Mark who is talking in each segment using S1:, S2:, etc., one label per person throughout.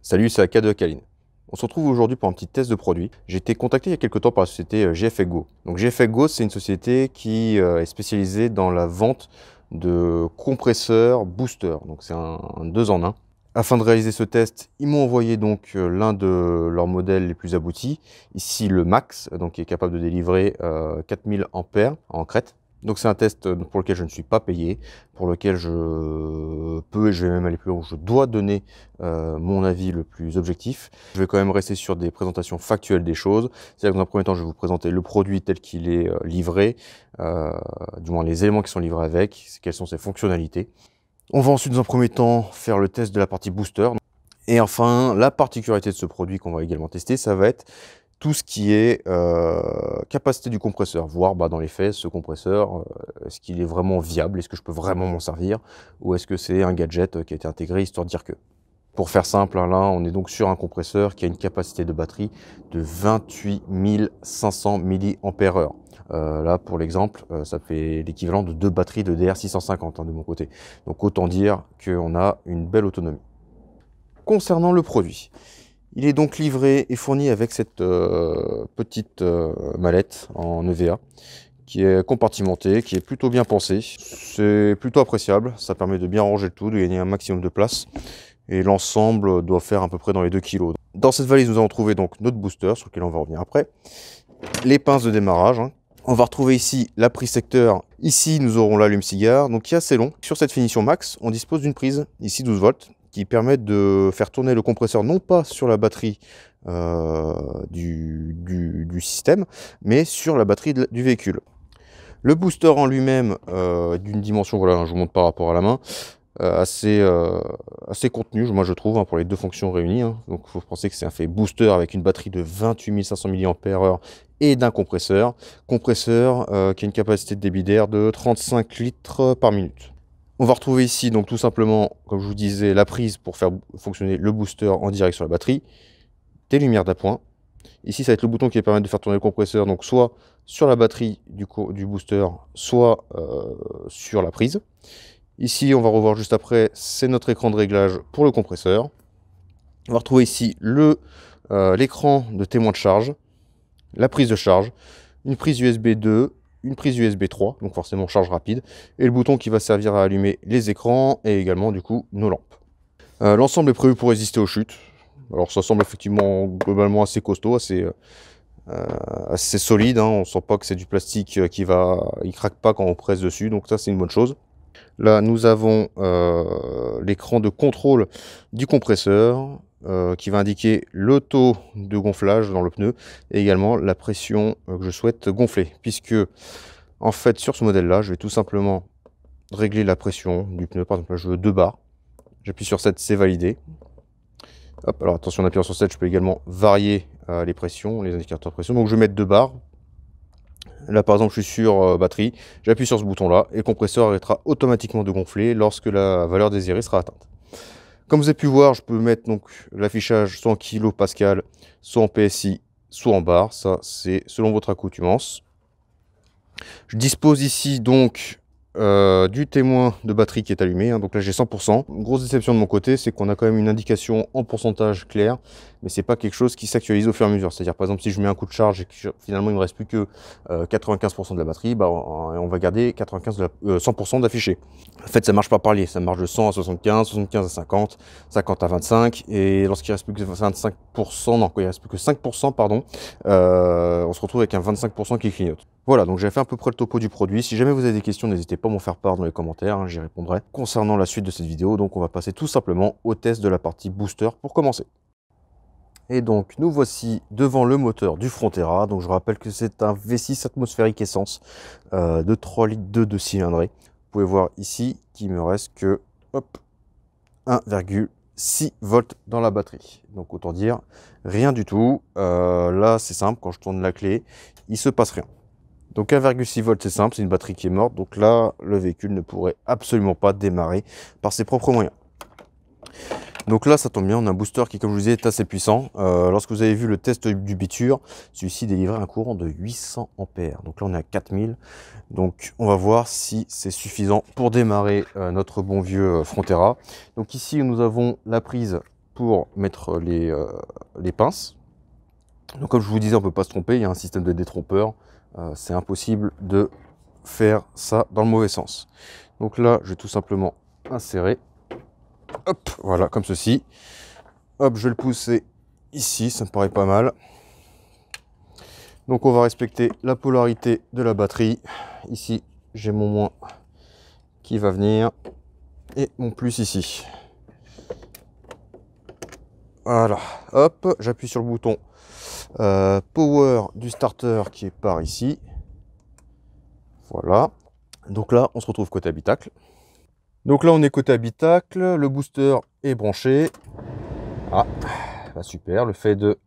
S1: Salut, c'est Aka de Akaline. On se retrouve aujourd'hui pour un petit test de produit. J'ai été contacté il y a quelques temps par la société GFX Go. Donc GFX Go, c'est une société qui est spécialisée dans la vente de compresseurs booster. Donc c'est un 2 en 1. Afin de réaliser ce test, ils m'ont envoyé donc l'un de leurs modèles les plus aboutis. Ici le Max, donc qui est capable de délivrer 4000 ampères en crête. Donc c'est un test pour lequel je ne suis pas payé, pour lequel je peux, et je vais même aller plus loin, je dois donner mon avis le plus objectif. Je vais quand même rester sur des présentations factuelles des choses. C'est-à-dire que dans un premier temps, je vais vous présenter le produit tel qu'il est livré, du moins les éléments qui sont livrés avec, quelles sont ses fonctionnalités. On va ensuite, dans un premier temps, faire le test de la partie booster. Et enfin, la particularité de ce produit qu'on va également tester, ça va être tout ce qui est capacité du compresseur, voir dans les faits ce compresseur, est-ce qu'il est vraiment viable, est-ce que je peux vraiment m'en servir, ou est-ce que c'est un gadget qui a été intégré histoire de dire que. Pour faire simple, là on est donc sur un compresseur qui a une capacité de batterie de 28 500 mAh. Là pour l'exemple, ça fait l'équivalent de 2 batteries de DR650 de mon côté. Donc autant dire qu'on a une belle autonomie. Concernant le produit, il est donc livré et fourni avec cette petite mallette en EVA qui est compartimentée, qui est plutôt bien pensée. C'est plutôt appréciable, ça permet de bien ranger le tout, de gagner un maximum de place. Et l'ensemble doit faire à peu près dans les 2 kg. Dans cette valise, nous allons trouver donc notre booster, sur lequel on va revenir après. Les pinces de démarrage. On va retrouver ici la prise secteur. Ici, nous aurons l'allume-cigare, donc qui est assez long. Sur cette finition max, on dispose d'une prise, ici 12 volts, qui permet de faire tourner le compresseur non pas sur la batterie du système, mais sur la batterie du véhicule. Le booster en lui-même, d'une dimension, voilà, je vous montre par rapport à la main, assez contenu, moi je trouve, pour les deux fonctions réunies. Donc il faut penser que c'est un fait booster avec une batterie de 28 500 mAh et d'un compresseur. Compresseur qui a une capacité de débit d'air de 35 litres par minute. On va retrouver ici, donc tout simplement, comme je vous disais, la prise pour faire fonctionner le booster en direct sur la batterie, des lumières d'appoint. Ici, ça va être le bouton qui va permettre de faire tourner le compresseur, donc soit sur la batterie du booster, soit sur la prise. Ici, on va revoir juste après, c'est notre écran de réglage pour le compresseur. On va retrouver ici l'écran de témoin de charge, la prise de charge, une prise USB 2, une prise USB 3, donc forcément charge rapide, et le bouton qui va servir à allumer les écrans et également du coup nos lampes. L'ensemble est prévu pour résister aux chutes. Alors ça semble effectivement globalement assez costaud, assez solide. On sent pas que c'est du plastique il craque pas quand on presse dessus, donc ça c'est une bonne chose. Là, nous avons l'écran de contrôle du compresseur qui va indiquer le taux de gonflage dans le pneu et également la pression que je souhaite gonfler. Puisque, en fait, sur ce modèle-là, je vais tout simplement régler la pression du pneu. Par exemple, là, je veux 2 bars. J'appuie sur 7, c'est validé. Hop, alors attention, en appuyant sur 7, je peux également varier les pressions, les indicateurs de pression. Donc, je vais mettre 2 bars. Là par exemple je suis sur batterie, j'appuie sur ce bouton là et le compresseur arrêtera automatiquement de gonfler lorsque la valeur désirée sera atteinte. Comme vous avez pu voir, je peux mettre donc l'affichage soit en kPa, soit en PSI, soit en bar, ça c'est selon votre accoutumance. Je dispose ici donc du témoin de batterie qui est allumé, donc là j'ai 100%. Une grosse déception de mon côté, c'est qu'on a quand même une indication en pourcentage clair, mais c'est pas quelque chose qui s'actualise au fur et à mesure. C'est-à-dire par exemple si je mets un coup de charge et que finalement il me reste plus que 95% de la batterie, on va garder 100% d'affiché. En fait ça marche pas par lier, ça marche de 100 à 75, 75 à 50, 50 à 25, et lorsqu'il reste plus que 25%, non, quand il reste plus que 5%, pardon, on se retrouve avec un 25% qui clignote. Voilà, donc j'ai fait à peu près le topo du produit. Si jamais vous avez des questions, n'hésitez pas à m'en faire part dans les commentaires, j'y répondrai. Concernant la suite de cette vidéo, donc on va passer tout simplement au test de la partie booster pour commencer. Et donc nous voici devant le moteur du Frontera. Donc je rappelle que c'est un V6 atmosphérique essence de 3 litres de 2 cylindrés. Vous pouvez voir ici qu'il me reste que 1,6 volts dans la batterie. Donc autant dire rien du tout. Là c'est simple, quand je tourne la clé, il se passe rien. Donc 1,6 volts c'est simple, c'est une batterie qui est morte. Donc là le véhicule ne pourrait absolument pas démarrer par ses propres moyens. Donc là, ça tombe bien, on a un booster qui, comme je vous disais, est assez puissant. Lorsque vous avez vu le test du Bitur, celui-ci délivrait un courant de 800 ampères. Donc là, on est à 4000. Donc on va voir si c'est suffisant pour démarrer notre bon vieux Frontera. Donc ici, nous avons la prise pour mettre les pinces. Donc comme je vous disais, on ne peut pas se tromper, il y a un système de détrompeur. C'est impossible de faire ça dans le mauvais sens. Donc là, je vais tout simplement insérer. Hop, voilà, comme ceci. Hop, je vais le pousser ici, ça me paraît pas mal. Donc on va respecter la polarité de la batterie. Ici, j'ai mon moins qui va venir et mon plus ici. Voilà, hop, j'appuie sur le bouton power du starter qui est par ici. Voilà. Donc là, on se retrouve côté habitacle. Donc là, on est côté habitacle. Le booster est branché. Ah, bah super. Le fait de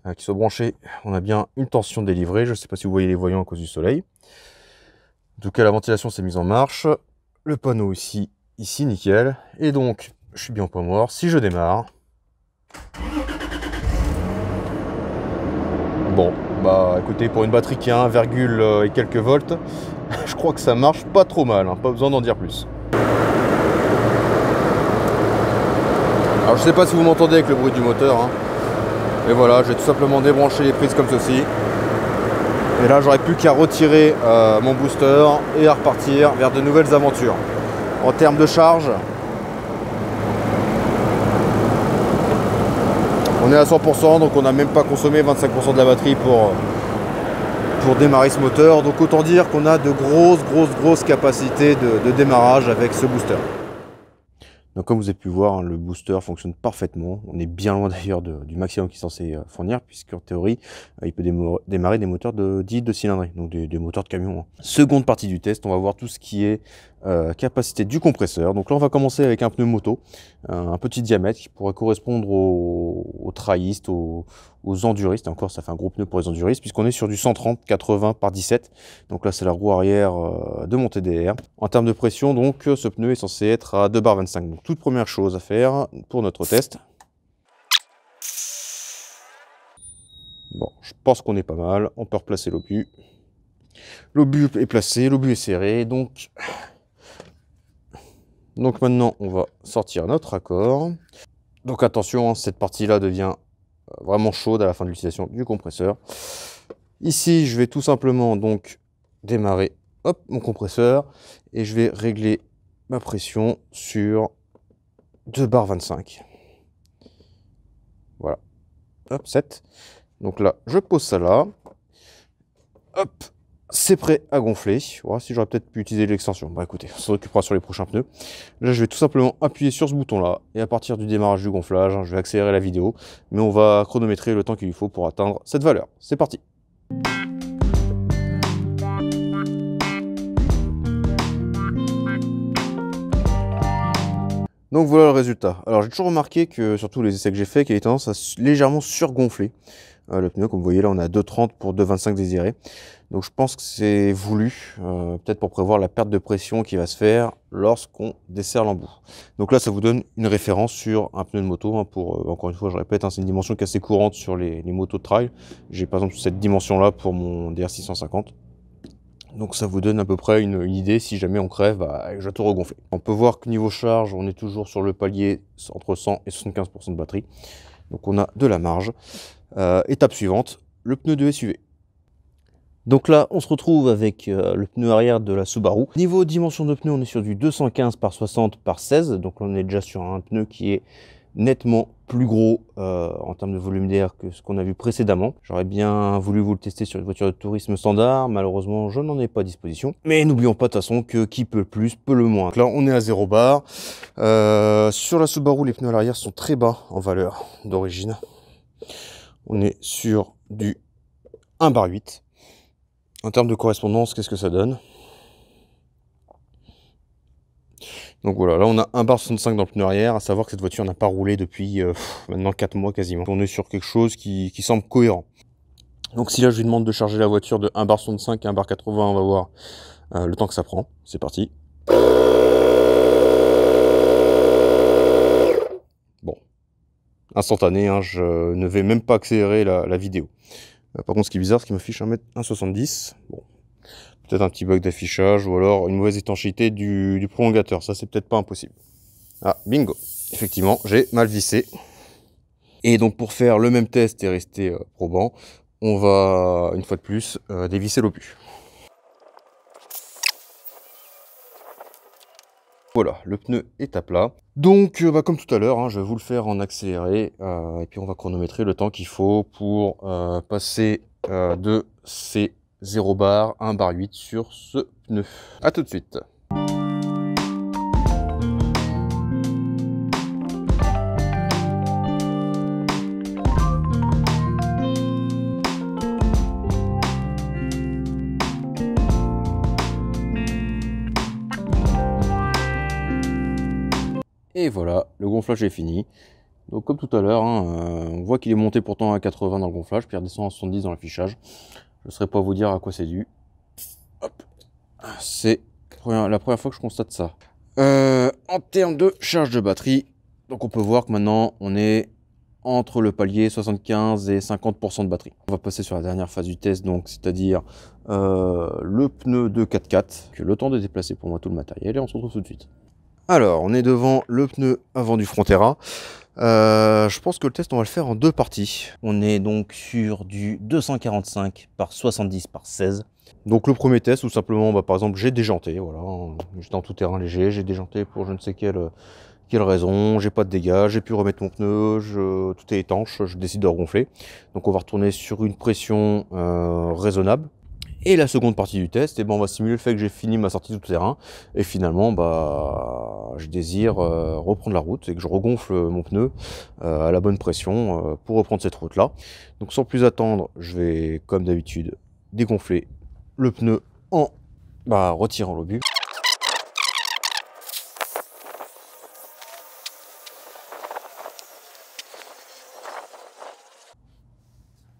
S1: qu'il soit branché, on a bien une tension délivrée. Je ne sais pas si vous voyez les voyants à cause du soleil. En tout cas, la ventilation s'est mise en marche. Le panneau aussi, ici, nickel. Et donc, je suis bien au point mort. Si je démarre. Bon, bah écoutez, pour une batterie qui a 1, et quelques volts, je crois que ça marche pas trop mal, hein, pas besoin d'en dire plus. Alors je sais pas si vous m'entendez avec le bruit du moteur, hein, mais voilà, j'ai tout simplement débranché les prises comme ceci. Et là, j'aurais plus qu'à retirer mon booster et à repartir vers de nouvelles aventures. En termes de charge, on est à 100%, donc on n'a même pas consommé 25% de la batterie pour démarrer ce moteur. Donc autant dire qu'on a de grosses capacités de démarrage avec ce booster. Donc comme vous avez pu voir, hein, le booster fonctionne parfaitement. On est bien loin d'ailleurs du maximum qu'il est censé fournir, puisqu'en théorie, il peut démarrer des moteurs de 10 de cylindrée, donc des moteurs de camion. Hein. Seconde partie du test, on va voir tout ce qui est capacité du compresseur. Donc là, on va commencer avec un pneu moto, un petit diamètre qui pourrait correspondre aux traillistes, aux enduristes. Et encore, ça fait un gros pneu pour les enduristes, puisqu'on est sur du 130/80 par 17. Donc là, c'est la roue arrière de mon TDR. En termes de pression, donc, ce pneu est censé être à 2,25 bar. Donc, toute première chose à faire pour notre test. Bon, je pense qu'on est pas mal. On peut replacer l'obus. L'obus est placé, l'obus est serré. Donc maintenant, on va sortir notre accord. Donc attention, hein, cette partie-là devient vraiment chaude à la fin de l'utilisation du compresseur. Ici, je vais tout simplement donc démarrer mon compresseur et je vais régler ma pression sur 2,25 bar. Voilà. Hop, 7. Donc là, je pose ça là. Hop, c'est prêt à gonfler. Voilà, si j'aurais peut-être pu utiliser l'extension. Bah écoutez, on s'en occupera sur les prochains pneus. Là, je vais tout simplement appuyer sur ce bouton-là. Et à partir du démarrage du gonflage, hein, je vais accélérer la vidéo. Mais on va chronométrer le temps qu'il lui faut pour atteindre cette valeur. C'est parti. Donc voilà le résultat. Alors j'ai toujours remarqué que, surtout les essais que j'ai fait, qu'il avait tendance à légèrement surgonfler. Le pneu, comme vous voyez là, on est à 2,30 pour 2,25 désiré. Donc je pense que c'est voulu, peut-être pour prévoir la perte de pression qui va se faire lorsqu'on desserre l'embout. Donc là, ça vous donne une référence sur un pneu de moto. Hein, encore une fois, je répète, hein, c'est une dimension qui est assez courante sur les motos de trail. J'ai par exemple cette dimension-là pour mon DR650. Donc ça vous donne à peu près une idée, si jamais on crève, bah, je vais tout regonfler. On peut voir que niveau charge, on est toujours sur le palier entre 100 et 75% de batterie. Donc on a de la marge. Étape suivante, le pneu de SUV. Donc là, on se retrouve avec le pneu arrière de la Subaru. Niveau dimension de pneu, on est sur du 215 par 60 par 16. Donc on est déjà sur un pneu qui est nettement plus gros en termes de volume d'air que ce qu'on a vu précédemment. J'aurais bien voulu vous le tester sur une voiture de tourisme standard. Malheureusement, je n'en ai pas à disposition. Mais n'oublions pas de toute façon que qui peut le plus, peut le moins. Donc là, on est à 0 bar. Sur la Subaru, les pneus à l'arrière sont très bas en valeur d'origine. On est sur du 1,8 bar. En termes de correspondance, qu'est-ce que ça donne? Donc voilà, là on a 1,65 bar dans le pneu arrière, à savoir que cette voiture n'a pas roulé depuis maintenant 4 mois quasiment. On est sur quelque chose qui semble cohérent. Donc si là je lui demande de charger la voiture de 1,65 bar à 1,80 bar, on va voir le temps que ça prend. C'est parti. Bon, instantané, hein, je ne vais même pas accélérer la vidéo. Par contre, ce qui est bizarre, c'est qu'il m'affiche 1,70 m. Bon, peut-être un petit bug d'affichage ou alors une mauvaise étanchéité du prolongateur. Ça, c'est peut-être pas impossible. Ah, bingo. Effectivement, j'ai mal vissé. Et donc, pour faire le même test et rester probant, on va, une fois de plus, dévisser l'obus. Voilà, le pneu est à plat. Donc, comme tout à l'heure, hein, je vais vous le faire en accéléré. Et puis, on va chronométrer le temps qu'il faut pour passer de ces 0 bar à 1 bar 8 sur ce pneu. A tout de suite. Et voilà, le gonflage est fini. Donc comme tout à l'heure, hein, on voit qu'il est monté pourtant à 80 dans le gonflage, puis il redescend à 70 dans l'affichage. Je ne saurais pas vous dire à quoi c'est dû. C'est la première fois que je constate ça. En termes de charge de batterie, donc on peut voir que maintenant on est entre le palier 75 et 50% de batterie. On va passer sur la dernière phase du test, donc c'est-à-dire le pneu de 4x4, que le temps de déplacer pour moi tout le matériel, et on se retrouve tout de suite. Alors, on est devant le pneu avant du Frontera. Je pense que le test, on va le faire en 2 parties. On est donc sur du 245 par 70 par 16. Donc le premier test, tout simplement, par exemple, j'ai déjanté. Voilà, j'étais en tout terrain léger, j'ai déjanté pour je ne sais quelle raison. J'ai pas de dégâts, j'ai pu remettre mon pneu, tout est étanche, je décide de regonfler. Donc on va retourner sur une pression raisonnable. Et la seconde partie du test, on va simuler le fait que j'ai fini ma sortie tout terrain et finalement je désire reprendre la route et que je regonfle mon pneu à la bonne pression pour reprendre cette route là. Donc sans plus attendre, je vais comme d'habitude dégonfler le pneu en retirant l'obus.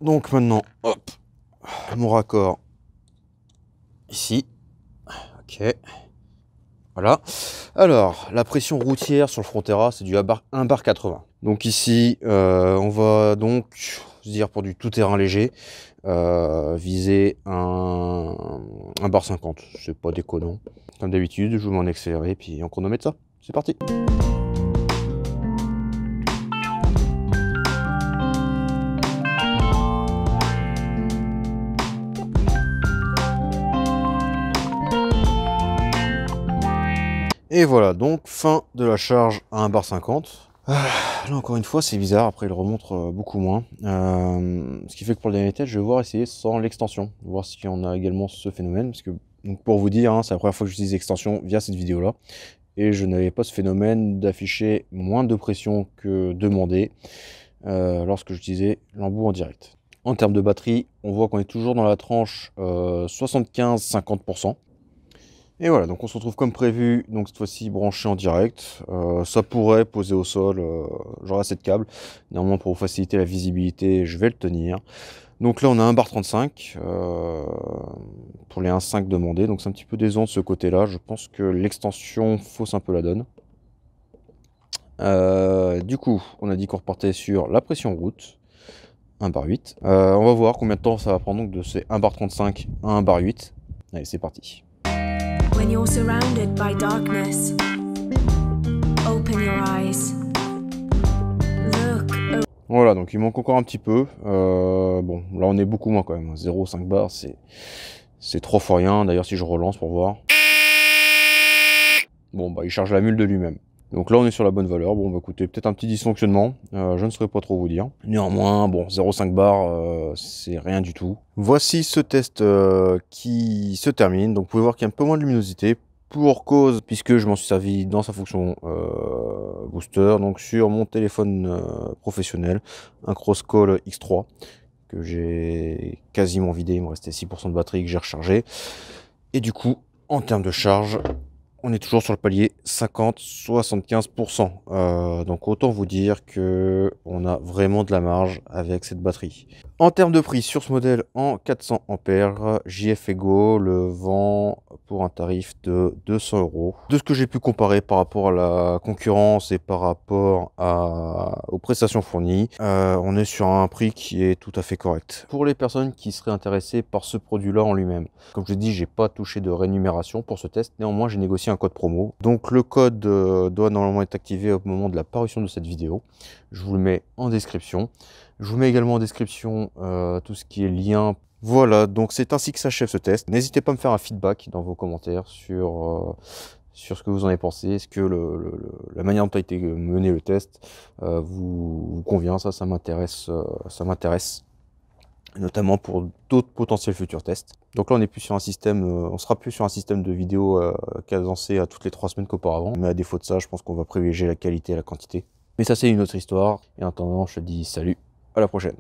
S1: Donc maintenant, hop, mon raccord ici, ok, voilà. Alors, la pression routière sur le Frontera, c'est du 1 bar 80. Donc ici, on va donc, dire pour du tout-terrain léger, viser un bar 50. C'est pas déconnant. Comme d'habitude, je vous mets en accéléré, puis on chronomètre ça. C'est parti. Et voilà, donc fin de la charge à 1 bar 50. Là encore une fois c'est bizarre, après il remonte beaucoup moins. Ce qui fait que pour le dernier test, je vais voir essayer sans l'extension, voir si on a également ce phénomène. Parce que donc pour vous dire, hein, c'est la première fois que j'utilise l'extension via cette vidéo là. Et je n'avais pas ce phénomène d'afficher moins de pression que demandé lorsque j'utilisais l'embout en direct. En termes de batterie, on voit qu'on est toujours dans la tranche 75-50%. Et voilà, donc on se retrouve comme prévu, donc cette fois-ci branché en direct. Ça pourrait poser au sol, j'aurai assez de câbles. Néanmoins, pour vous faciliter la visibilité, je vais le tenir. Donc là, on a 1 bar 35 pour les 1,5 demandés. Donc c'est un petit peu décevant de ce côté-là. Je pense que l'extension fausse un peu la donne. Du coup, on a dit qu'on repartait sur la pression route. 1 bar 8. On va voir combien de temps ça va prendre donc de ces 1 bar 35 à 1 bar 8. Allez, c'est parti. When you're surrounded by darkness, open your eyes. Look. Voilà, donc il manque encore un petit peu. Bon, là on est beaucoup moins quand même. 0,5 bar, c'est 3 fois rien. D'ailleurs, si je relance pour voir. Bon, il charge la mule de lui-même. Donc là, on est sur la bonne valeur. Bon, écoutez, peut-être un petit dysfonctionnement. Je ne saurais pas trop vous dire. Néanmoins, bon, 0,5 bar, c'est rien du tout. Voici ce test qui se termine. Donc, vous pouvez voir qu'il y a un peu moins de luminosité. Pour cause, puisque je m'en suis servi dans sa fonction booster. Donc, sur mon téléphone professionnel, un Crosscall X3 que j'ai quasiment vidé. Il me restait 6% de batterie que j'ai rechargé. Et du coup, en termes de charge, on est toujours sur le palier 50-75%. Donc autant vous dire que on a vraiment de la marge avec cette batterie. En termes de prix, sur ce modèle en 400 ampères, JF Ego le vend pour un tarif de 200 €. De ce que j'ai pu comparer par rapport à la concurrence et par rapport aux prestations fournies, on est sur un prix qui est tout à fait correct. Pour les personnes qui seraient intéressées par ce produit-là en lui-même, comme je l'ai dit, j'ai pas touché de rémunération pour ce test. Néanmoins, j'ai négocié un code promo. Donc le code doit normalement être activé au moment de la parution de cette vidéo. Je vous le mets en description. Je vous mets également en description tout ce qui est lien. Voilà, donc c'est ainsi que s'achève ce test. N'hésitez pas à me faire un feedback dans vos commentaires sur ce que vous en avez pensé. Est-ce que la manière dont a été mené le test vous convient? Ça m'intéresse, notamment pour d'autres potentiels futurs tests. Donc là, on n'est plus sur un système, on sera plus sur un système de vidéo cadencé à toutes les 3 semaines qu'auparavant. Mais à défaut de ça, je pense qu'on va privilégier la qualité et la quantité. Mais ça, c'est une autre histoire. Et en attendant, je te dis salut, à la prochaine.